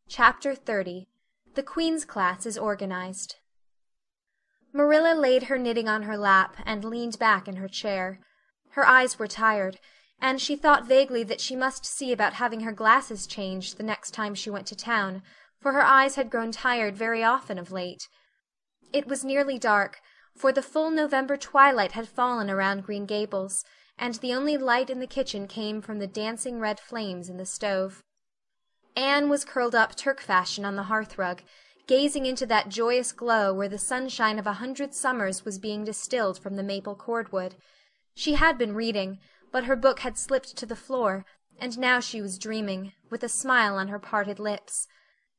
Chapter 30. The Queen's Class is Organized. Marilla laid her knitting on her lap and leaned back in her chair. Her eyes were tired, and she thought vaguely that she must see about having her glasses changed the next time she went to town, for her eyes had grown tired very often of late. It was nearly dark, for the full November twilight had fallen around Green Gables, and the only light in the kitchen came from the dancing red flames in the stove. Anne was curled up Turk-fashion on the hearth-rug, gazing into that joyous glow where the sunshine of 100 summers was being distilled from the maple cordwood. She had been reading, but her book had slipped to the floor, and now she was dreaming, with a smile on her parted lips.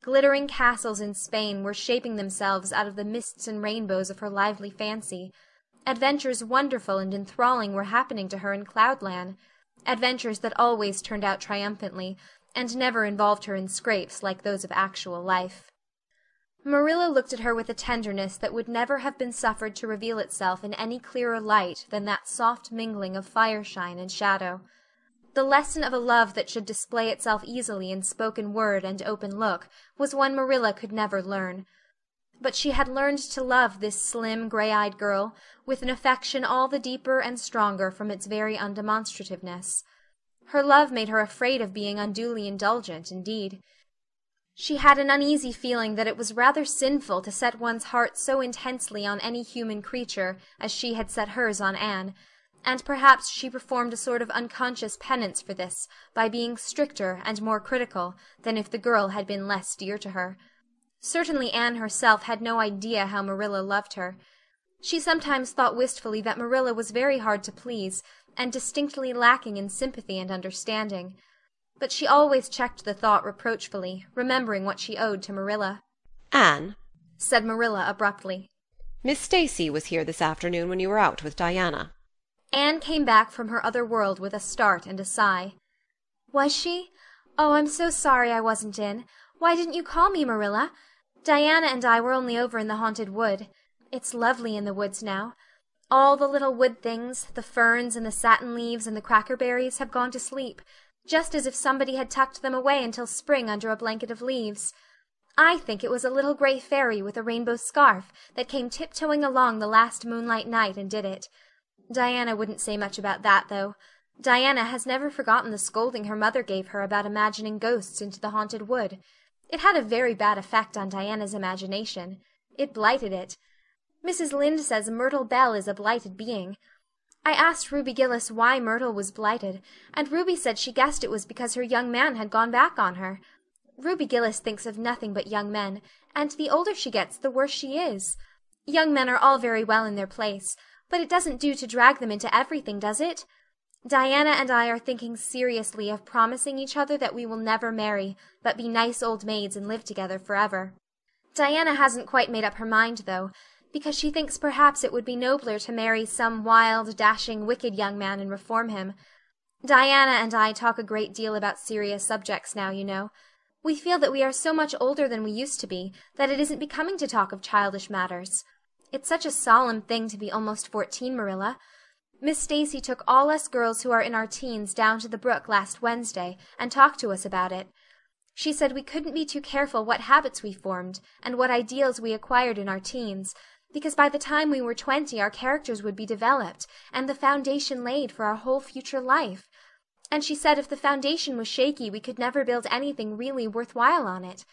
Glittering castles in Spain were shaping themselves out of the mists and rainbows of her lively fancy. Adventures wonderful and enthralling were happening to her in Cloudland, adventures that always turned out triumphantly, and never involved her in scrapes like those of actual life. Marilla looked at her with a tenderness that would never have been suffered to reveal itself in any clearer light than that soft mingling of fireshine and shadow. The lesson of a love that should display itself easily in spoken word and open look was one Marilla could never learn. But she had learned to love this slim, gray-eyed girl with an affection all the deeper and stronger from its very undemonstrativeness. Her love made her afraid of being unduly indulgent, indeed. She had an uneasy feeling that it was rather sinful to set one's heart so intensely on any human creature as she had set hers on Anne, and perhaps she performed a sort of unconscious penance for this by being stricter and more critical than if the girl had been less dear to her. Certainly Anne herself had no idea how Marilla loved her. She sometimes thought wistfully that Marilla was very hard to please, and distinctly lacking in sympathy and understanding. But she always checked the thought reproachfully, remembering what she owed to Marilla. "Anne," said Marilla abruptly. "Miss Stacy was here this afternoon when you were out with Diana." Anne came back from her other world with a start and a sigh. "Was she? Oh, I'm so sorry I wasn't in. Why didn't you call me, Marilla? Diana and I were only over in the Haunted Wood. It's lovely in the woods now. All the little wood things, the ferns and the satin leaves and the crackerberries, have gone to sleep, just as if somebody had tucked them away until spring under a blanket of leaves. I think it was a little gray fairy with a rainbow scarf that came tiptoeing along the last moonlight night and did it. Diana wouldn't say much about that, though. Diana has never forgotten the scolding her mother gave her about imagining ghosts into the Haunted Wood. It had a very bad effect on Diana's imagination. It blighted it. Mrs. Lynde says Myrtle Bell is a blighted being. I asked Ruby Gillis why Myrtle was blighted, and Ruby said she guessed it was because her young man had gone back on her. Ruby Gillis thinks of nothing but young men, and the older she gets, the worse she is. Young men are all very well in their place, but it doesn't do to drag them into everything, does it? Diana and I are thinking seriously of promising each other that we will never marry, but be nice old maids and live together forever. Diana hasn't quite made up her mind, though, because she thinks perhaps it would be nobler to marry some wild, dashing, wicked young man and reform him. Diana and I talk a great deal about serious subjects now, you know. We feel that we are so much older than we used to be that it isn't becoming to talk of childish matters. It's such a solemn thing to be almost 14, Marilla. Miss Stacy took all us girls who are in our teens down to the brook last Wednesday and talked to us about it. She said we couldn't be too careful what habits we formed and what ideals we acquired in our teens, because by the time we were 20 our characters would be developed and the foundation laid for our whole future life. And she said if the foundation was shaky we could never build anything really worthwhile on it.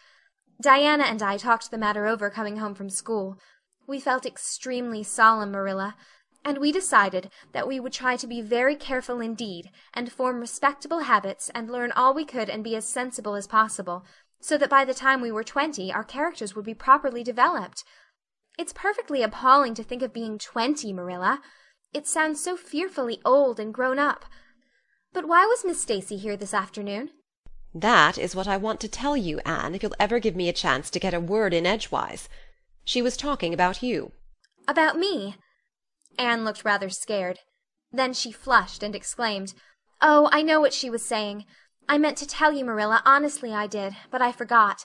Diana and I talked the matter over coming home from school. We felt extremely solemn, Marilla, and we decided that we would try to be very careful indeed and form respectable habits and learn all we could and be as sensible as possible, so that by the time we were 20 our characters would be properly developed. It's perfectly appalling to think of being 20, Marilla. It sounds so fearfully old and grown up. But why was Miss Stacy here this afternoon? "That is what I want to tell you, Anne, if you'll ever give me a chance to get a word in edgewise. She was talking about you." "About me?" Anne looked rather scared. Then she flushed and exclaimed, "Oh, I know what she was saying. I meant to tell you, Marilla, honestly I did, but I forgot.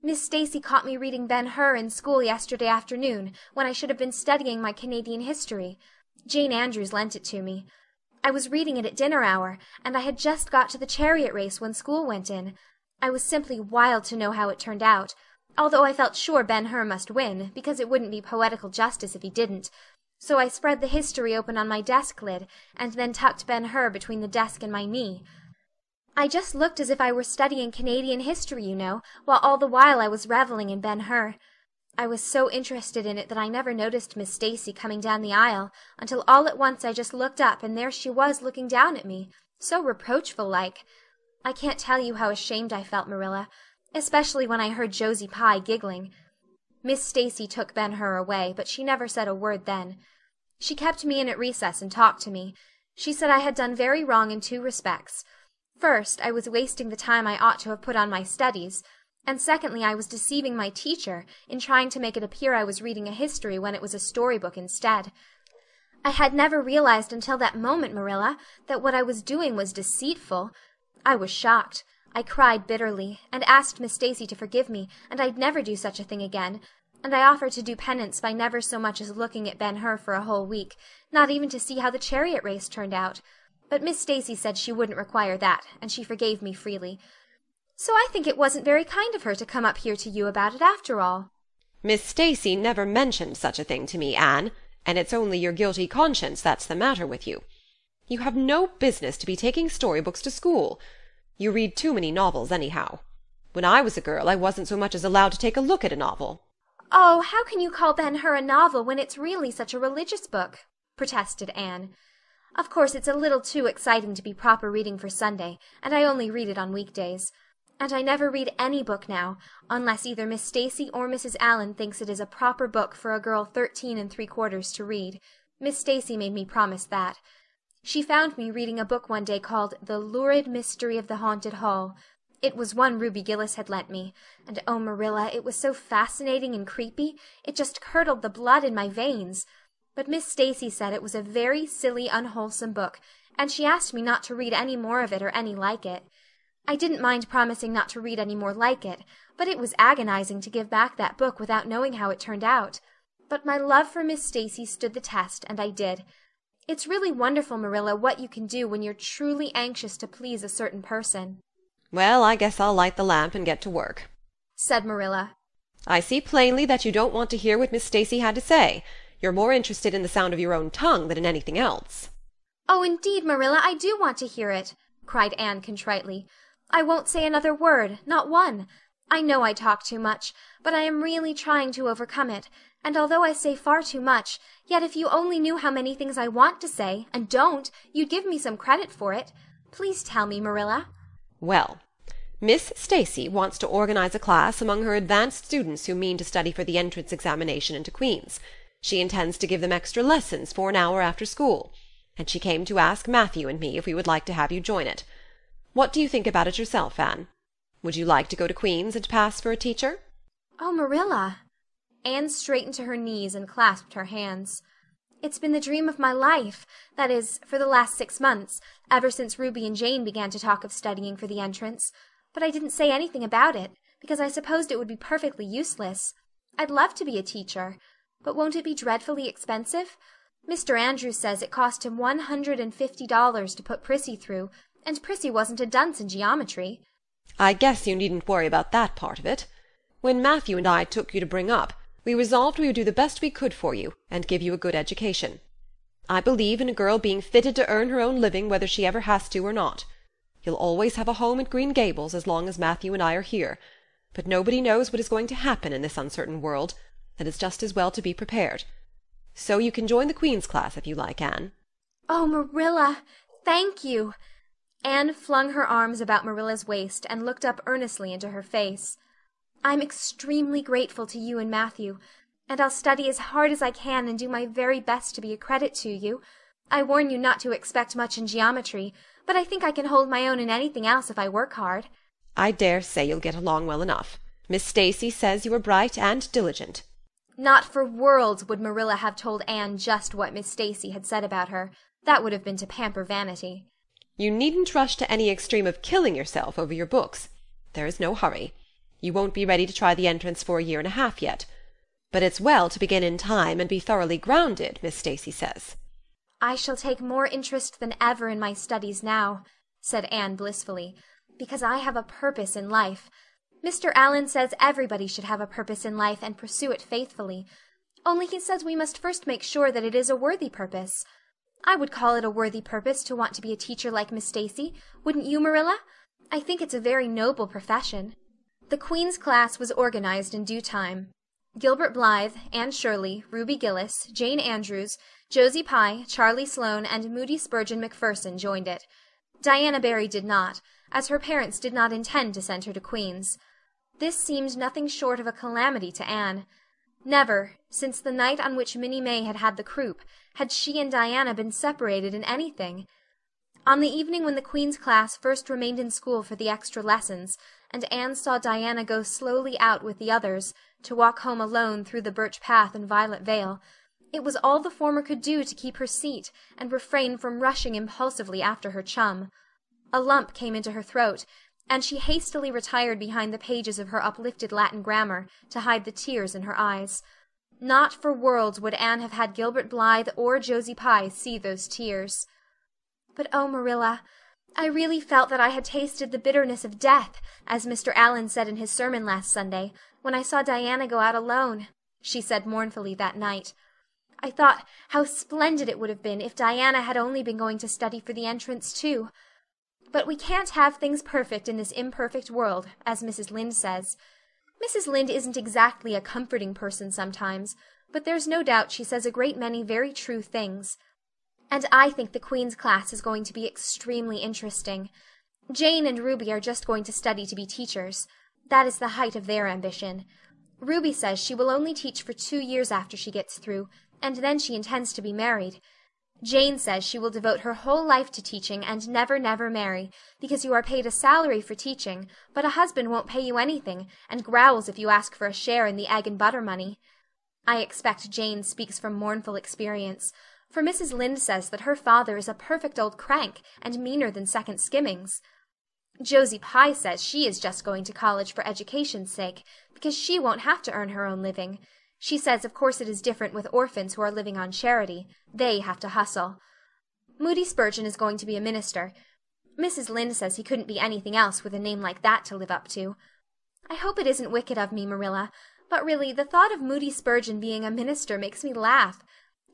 Miss Stacy caught me reading Ben-Hur in school yesterday afternoon, when I should have been studying my Canadian history. Jane Andrews lent it to me. I was reading it at dinner hour, and I had just got to the chariot race when school went in. I was simply wild to know how it turned out, although I felt sure Ben-Hur must win, because it wouldn't be poetical justice if he didn't. So I spread the history open on my desk lid, and then tucked Ben-Hur between the desk and my knee. I just looked as if I were studying Canadian history, you know, while all the while I was reveling in Ben-Hur. I was so interested in it that I never noticed Miss Stacy coming down the aisle, until all at once I just looked up, and there she was looking down at me, so reproachful-like. I can't tell you how ashamed I felt, Marilla, especially when I heard Josie Pye giggling. Miss Stacy took Ben-Hur away, but she never said a word then. She kept me in at recess and talked to me. She said I had done very wrong in 2 respects. First, I was wasting the time I ought to have put on my studies, and secondly, I was deceiving my teacher in trying to make it appear I was reading a history when it was a storybook instead. I had never realized until that moment, Marilla, that what I was doing was deceitful. I was shocked. I cried bitterly, and asked Miss Stacy to forgive me, and I'd never do such a thing again, and I offered to do penance by never so much as looking at Ben-Hur for a whole week, not even to see how the chariot race turned out. But Miss Stacy said she wouldn't require that, and she forgave me freely. So I think it wasn't very kind of her to come up here to you about it after all. Miss Stacy never mentioned such a thing to me, Anne, and it's only your guilty conscience that's the matter with you. You have no business to be taking storybooks to school. You read too many novels anyhow. When I was a girl, I wasn't so much as allowed to take a look at a novel. Oh, how can you call Ben-Hur a novel when it's really such a religious book? Protested Anne. Of course, it's a little too exciting to be proper reading for Sunday, and I only read it on weekdays. And I never read any book now, unless either Miss Stacy or Mrs. Allan thinks it is a proper book for a girl 13 3/4 to read. Miss Stacy made me promise that. She found me reading a book one day called The Lurid Mystery of the Haunted Hall. It was one Ruby Gillis had lent me, and oh, Marilla, it was so fascinating and creepy, it just curdled the blood in my veins. But Miss Stacy said it was a very silly, unwholesome book, and she asked me not to read any more of it or any like it. I didn't mind promising not to read any more like it, but it was agonizing to give back that book without knowing how it turned out. But my love for Miss Stacy stood the test, and I did. It's really wonderful, Marilla, what you can do when you're truly anxious to please a certain person. Well, I guess I'll light the lamp and get to work, said Marilla. I see plainly that you don't want to hear what Miss Stacy had to say. You're more interested in the sound of your own tongue than in anything else. Oh, indeed, Marilla, I do want to hear it, cried Anne contritely. I won't say another word, not one. I know I talk too much, but I am really trying to overcome it, and although I say far too much, yet if you only knew how many things I want to say, and don't, you'd give me some credit for it. Please tell me, Marilla. Well, Miss Stacy wants to organize a class among her advanced students who mean to study for the entrance examination into Queen's. She intends to give them extra lessons for an hour after school, and she came to ask Matthew and me if we would like to have you join it. What do you think about it yourself, Anne? Would you like to go to Queen's and pass for a teacher? Oh, Marilla. Anne straightened to her knees and clasped her hands. It's been the dream of my life, that is, for the last 6 months, ever since Ruby and Jane began to talk of studying for the entrance. But I didn't say anything about it, because I supposed it would be perfectly useless. I'd love to be a teacher, but won't it be dreadfully expensive? Mr. Andrews says it cost him $150 to put Prissy through, and Prissy wasn't a dunce in geometry. I guess you needn't worry about that part of it. When Matthew and I took you to bring up, we resolved we would do the best we could for you, and give you a good education. I believe in a girl being fitted to earn her own living whether she ever has to or not. You'll always have a home at Green Gables as long as Matthew and I are here, but nobody knows what is going to happen in this uncertain world, and it's just as well to be prepared. So you can join the Queen's class if you like, Anne. Oh, Marilla, thank you. Anne flung her arms about Marilla's waist and looked up earnestly into her face. I'm extremely grateful to you and Matthew, and I'll study as hard as I can and do my very best to be a credit to you. I warn you not to expect much in geometry, but I think I can hold my own in anything else if I work hard. I dare say you'll get along well enough. Miss Stacy says you are bright and diligent. Not for worlds would Marilla have told Anne just what Miss Stacy had said about her. That would have been to pamper vanity. You needn't rush to any extreme of killing yourself over your books. There is no hurry. You won't be ready to try the entrance for a year and a half yet. But it's well to begin in time and be thoroughly grounded, Miss Stacy says. I shall take more interest than ever in my studies now, said Anne blissfully. Because I have a purpose in life. Mr. Allen says everybody should have a purpose in life and pursue it faithfully. Only he says we must first make sure that it is a worthy purpose. I would call it a worthy purpose to want to be a teacher like Miss Stacy. Wouldn't you, Marilla? I think it's a very noble profession. The Queen's class was organized in due time. Gilbert Blythe, Anne Shirley, Ruby Gillis, Jane Andrews, Josie Pye, Charlie Sloane, and Moody Spurgeon McPherson joined it. Diana Barry did not, as her parents did not intend to send her to Queen's. This seemed nothing short of a calamity to Anne. Never, since the night on which Minnie May had had the croup, had she and Diana been separated in anything. On the evening when the Queen's class first remained in school for the extra lessons, and Anne saw Diana go slowly out with the others, to walk home alone through the birch path and violet vale, it was all the former could do to keep her seat and refrain from rushing impulsively after her chum. A lump came into her throat, and she hastily retired behind the pages of her uplifted Latin grammar to hide the tears in her eyes. Not for worlds would Anne have had Gilbert Blythe or Josie Pye see those tears. But oh, Marilla, I really felt that I had tasted the bitterness of death, as Mr. Allen said in his sermon last Sunday, when I saw Diana go out alone, she said mournfully that night. I thought how splendid it would have been if Diana had only been going to study for the entrance too. But we can't have things perfect in this imperfect world, as Mrs. Lynde says. Mrs. Lynde isn't exactly a comforting person sometimes, but there's no doubt she says a great many very true things. And I think the Queen's class is going to be extremely interesting. Jane and Ruby are just going to study to be teachers. That is the height of their ambition. Ruby says she will only teach for 2 years after she gets through, and then she intends to be married. Jane says she will devote her whole life to teaching and never, never marry, because you are paid a salary for teaching, but a husband won't pay you anything, and growls if you ask for a share in the egg and butter money. I expect Jane speaks from mournful experience, for Mrs. Lynde says that her father is a perfect old crank, and meaner than second skimmings. Josie Pye says she is just going to college for education's sake, because she won't have to earn her own living. She says of course it is different with orphans who are living on charity. They have to hustle. Moody Spurgeon is going to be a minister. Mrs. Lynde says he couldn't be anything else with a name like that to live up to. I hope it isn't wicked of me, Marilla, but really the thought of Moody Spurgeon being a minister makes me laugh.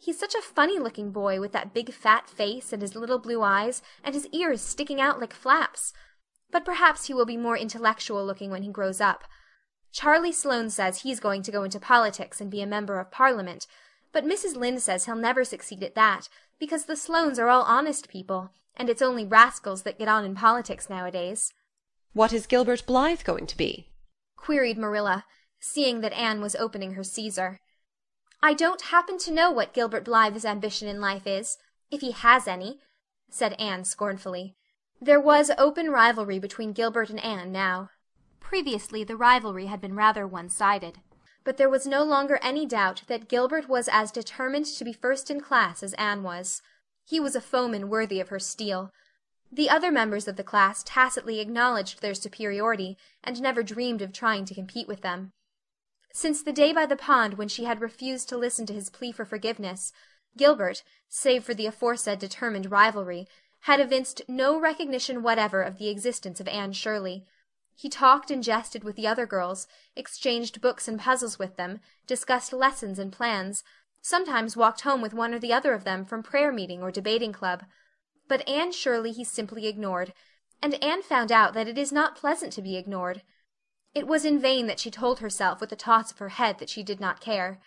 He's such a funny-looking boy with that big fat face and his little blue eyes and his ears sticking out like flaps. But perhaps he will be more intellectual-looking when he grows up. Charlie Sloane says he's going to go into politics and be a member of Parliament, but Mrs. Lynde says he'll never succeed at that, because the Sloanes are all honest people, and it's only rascals that get on in politics nowadays. What is Gilbert Blythe going to be? Queried Marilla, seeing that Anne was opening her Caesar. I don't happen to know what Gilbert Blythe's ambition in life is, if he has any, said Anne scornfully. There was open rivalry between Gilbert and Anne now. Previously the rivalry had been rather one-sided, but there was no longer any doubt that Gilbert was as determined to be first in class as Anne was. He was a foeman worthy of her steel. The other members of the class tacitly acknowledged their superiority, and never dreamed of trying to compete with them. Since the day by the pond when she had refused to listen to his plea for forgiveness, Gilbert, save for the aforesaid determined rivalry, had evinced no recognition whatever of the existence of Anne Shirley. He talked and jested with the other girls, exchanged books and puzzles with them, discussed lessons and plans, sometimes walked home with one or the other of them from prayer-meeting or debating club. But Anne Shirley he simply ignored, and Anne found out that it is not pleasant to be ignored. It was in vain that she told herself with a toss of her head that she did not care.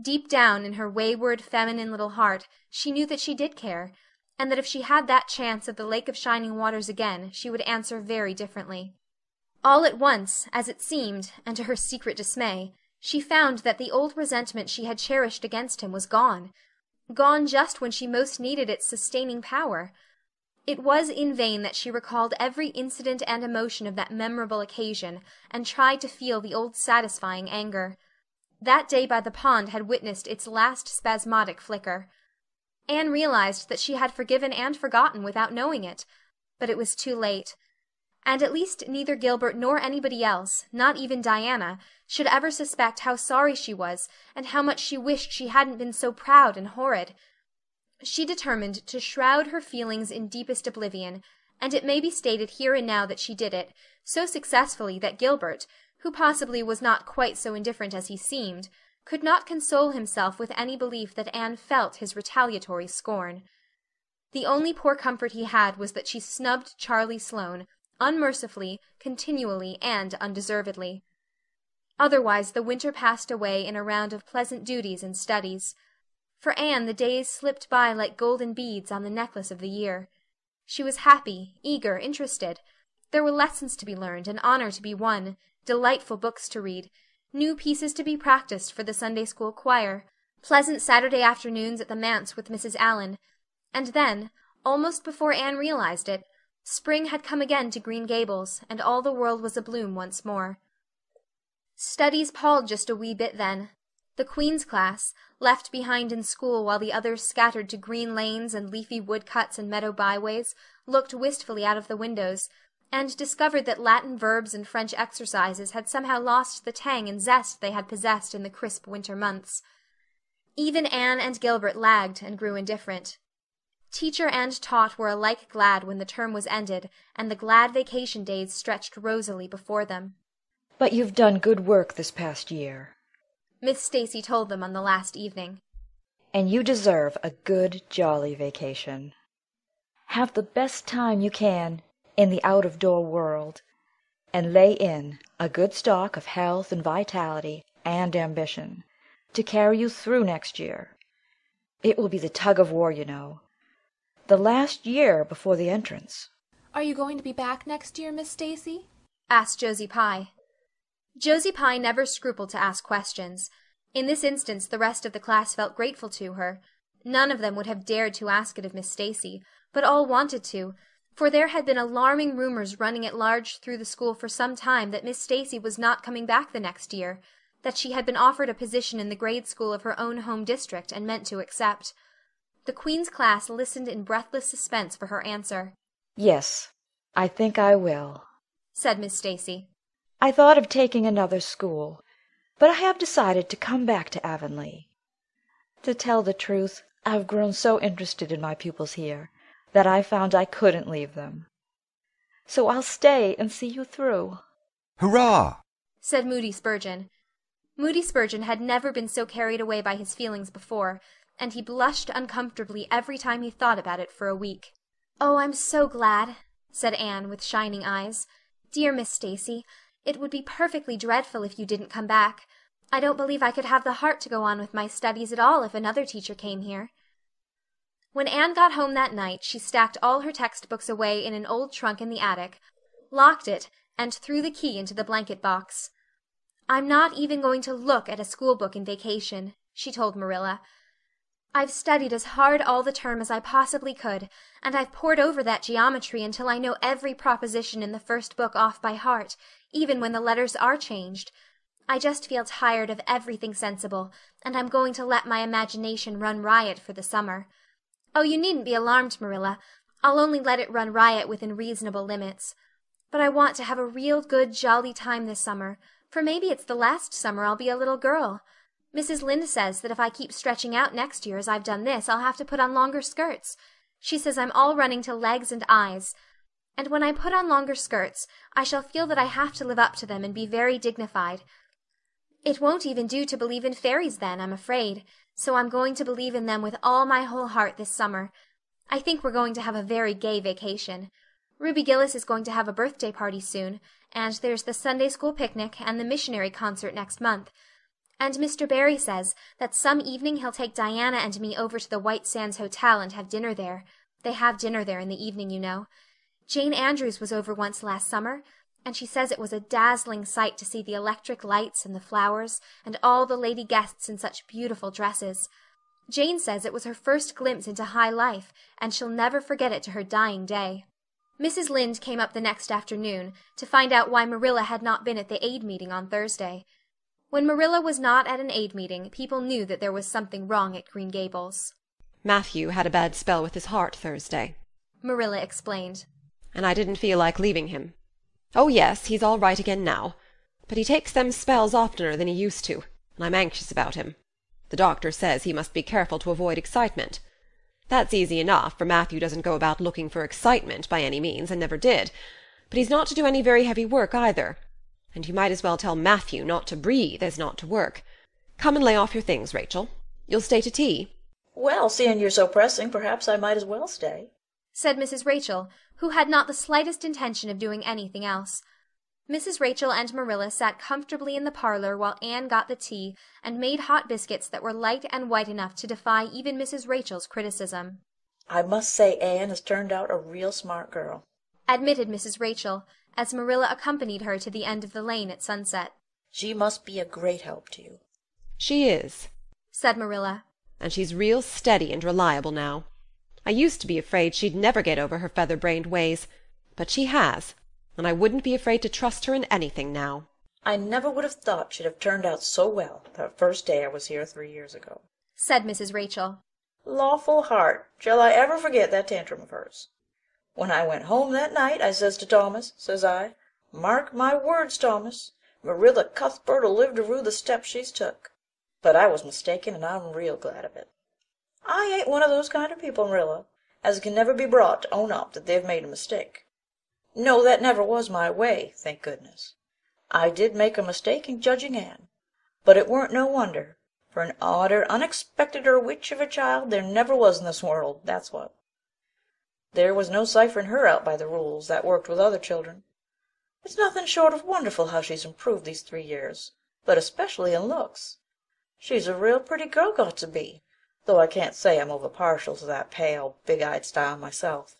Deep down in her wayward, feminine little heart she knew that she did care, and that if she had that chance of the Lake of Shining Waters again she would answer very differently. All at once, as it seemed, and to her secret dismay, she found that the old resentment she had cherished against him was gone just when she most needed its sustaining power. It was in vain that she recalled every incident and emotion of that memorable occasion, and tried to feel the old satisfying anger. That day by the pond had witnessed its last spasmodic flicker. Anne realized that she had forgiven and forgotten without knowing it, but it was too late. And at least neither Gilbert nor anybody else, not even Diana, should ever suspect how sorry she was, and how much she wished she hadn't been so proud and horrid. She determined to shroud her feelings in deepest oblivion, and it may be stated here and now that she did it, so successfully that Gilbert, who possibly was not quite so indifferent as he seemed, could not console himself with any belief that Anne felt his retaliatory scorn. The only poor comfort he had was that she snubbed Charlie Sloane, unmercifully, continually, and undeservedly. Otherwise the winter passed away in a round of pleasant duties and studies. For Anne the days slipped by like golden beads on the necklace of the year. She was happy, eager, interested. There were lessons to be learned, an honor to be won, delightful books to read, new pieces to be practised for the Sunday-school choir, pleasant Saturday afternoons at the manse with Mrs. Allan. And then, almost before Anne realized it, spring had come again to Green Gables, and all the world was abloom once more. Studies palled just a wee bit then. The Queen's class, left behind in school while the others scattered to green lanes and leafy woodcuts and meadow byways, looked wistfully out of the windows, and discovered that Latin verbs and French exercises had somehow lost the tang and zest they had possessed in the crisp winter months. Even Anne and Gilbert lagged and grew indifferent. Teacher and taught were alike glad when the term was ended, and the glad vacation days stretched rosily before them. "But you've done good work this past year," Miss Stacy told them on the last evening. "and you deserve a good, jolly vacation. Have the best time you can in the out-of-door world, and lay in a good stock of health and vitality and ambition to carry you through next year. It will be the tug-of-war, you know. The last year before the entrance." "Are you going to be back next year, Miss Stacy?" asked Josie Pye. Josie Pye never scrupled to ask questions. In this instance the rest of the class felt grateful to her. None of them would have dared to ask it of Miss Stacy, but all wanted to, for there had been alarming rumors running at large through the school for some time that Miss Stacy was not coming back the next year, that she had been offered a position in the grade school of her own home district and meant to accept. The Queen's class listened in breathless suspense for her answer. "Yes, I think I will," said Miss Stacy. "I thought of taking another school, but I have decided to come back to Avonlea. To tell the truth, I've grown so interested in my pupils here that I found I couldn't leave them. So I'll stay and see you through." "Hurrah!" said Moody Spurgeon. Moody Spurgeon had never been so carried away by his feelings before, and he blushed uncomfortably every time he thought about it for a week. "Oh, I'm so glad," said Anne, with shining eyes. "Dear Miss Stacy, it would be perfectly dreadful if you didn't come back. I don't believe I could have the heart to go on with my studies at all if another teacher came here." When Anne got home that night, she stacked all her textbooks away in an old trunk in the attic, locked it, and threw the key into the blanket box. "I'm not even going to look at a school book in vacation," she told Marilla. "I've studied as hard all the term as I possibly could, and I've pored over that geometry until I know every proposition in the first book off by heart, even when the letters are changed. I just feel tired of everything sensible, and I'm going to let my imagination run riot for the summer. Oh, you needn't be alarmed, Marilla. I'll only let it run riot within reasonable limits. But I want to have a real good, jolly time this summer, for maybe it's the last summer I'll be a little girl. Mrs. Lynde says that if I keep stretching out next year as I've done this, I'll have to put on longer skirts. She says I'm all running to legs and eyes. And when I put on longer skirts, I shall feel that I have to live up to them and be very dignified. It won't even do to believe in fairies then, I'm afraid, so I'm going to believe in them with all my whole heart this summer. I think we're going to have a very gay vacation. Ruby Gillis is going to have a birthday party soon, and there's the Sunday school picnic and the missionary concert next month. And Mr. Barry says that some evening he'll take Diana and me over to the White Sands Hotel and have dinner there. They have dinner there in the evening, you know. Jane Andrews was over once last summer, and she says it was a dazzling sight to see the electric lights and the flowers, and all the lady guests in such beautiful dresses. Jane says it was her first glimpse into high life, and she'll never forget it to her dying day. Mrs. Lynde came up the next afternoon to find out why Marilla had not been at the aid meeting on Thursday. When Marilla was not at an aid meeting, people knew that there was something wrong at Green Gables. Matthew had a bad spell with his heart Thursday, Marilla explained. And I didn't feel like leaving him. Oh, yes, he's all right again now, but he takes them spells oftener than he used to, and I'm anxious about him. The doctor says he must be careful to avoid excitement. That's easy enough, for Matthew doesn't go about looking for excitement by any means, and never did. But he's not to do any very heavy work either. And you might as well tell Matthew not to breathe as not to work. Come and lay off your things, Rachel. You'll stay to tea? Well, seeing you're so pressing, perhaps I might as well stay, said Mrs. Rachel, who had not the slightest intention of doing anything else. Mrs. Rachel and Marilla sat comfortably in the parlor while Anne got the tea and made hot biscuits that were light and white enough to defy even Mrs. Rachel's criticism. I must say Anne has turned out a real smart girl, admitted Mrs. Rachel, as Marilla accompanied her to the end of the lane at sunset. She must be a great help to you. She is, said Marilla. And she's real steady and reliable now. I used to be afraid she'd never get over her feather-brained ways, but she has, and I wouldn't be afraid to trust her in anything now. I never would have thought she'd have turned out so well that first day I was here 3 years ago, said Mrs. Rachel. Lawful heart, shall I ever forget that tantrum of hers? When I went home that night, I says to Thomas, says I, mark my words, Thomas, Marilla Cuthbert'll live to rue the step she's took. But I was mistaken, and I'm real glad of it. I ain't one of those kind of people, Marilla, as can never be brought to own up that they've made a mistake. No, that never was my way, thank goodness. I did make a mistake in judging Anne, but it weren't no wonder, for an odder, unexpecteder witch of a child there never was in this world, that's what. There was no ciphering her out by the rules that worked with other children. It's nothing short of wonderful how she's improved these 3 years, but especially in looks. She's a real pretty girl got to be, though I can't say I'm over partial to that pale, big-eyed style myself.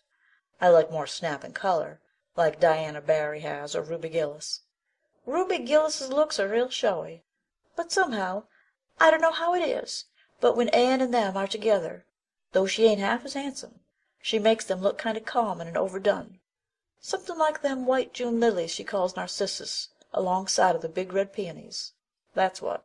I like more snap and color, like Diana Barry has or Ruby Gillis. Ruby Gillis's looks are real showy, but somehow, I don't know how it is, but when Anne and them are together, though she ain't half as handsome, she makes them look kind of common and overdone. Something like them white June lilies she calls narcissus alongside of the big red peonies. That's what.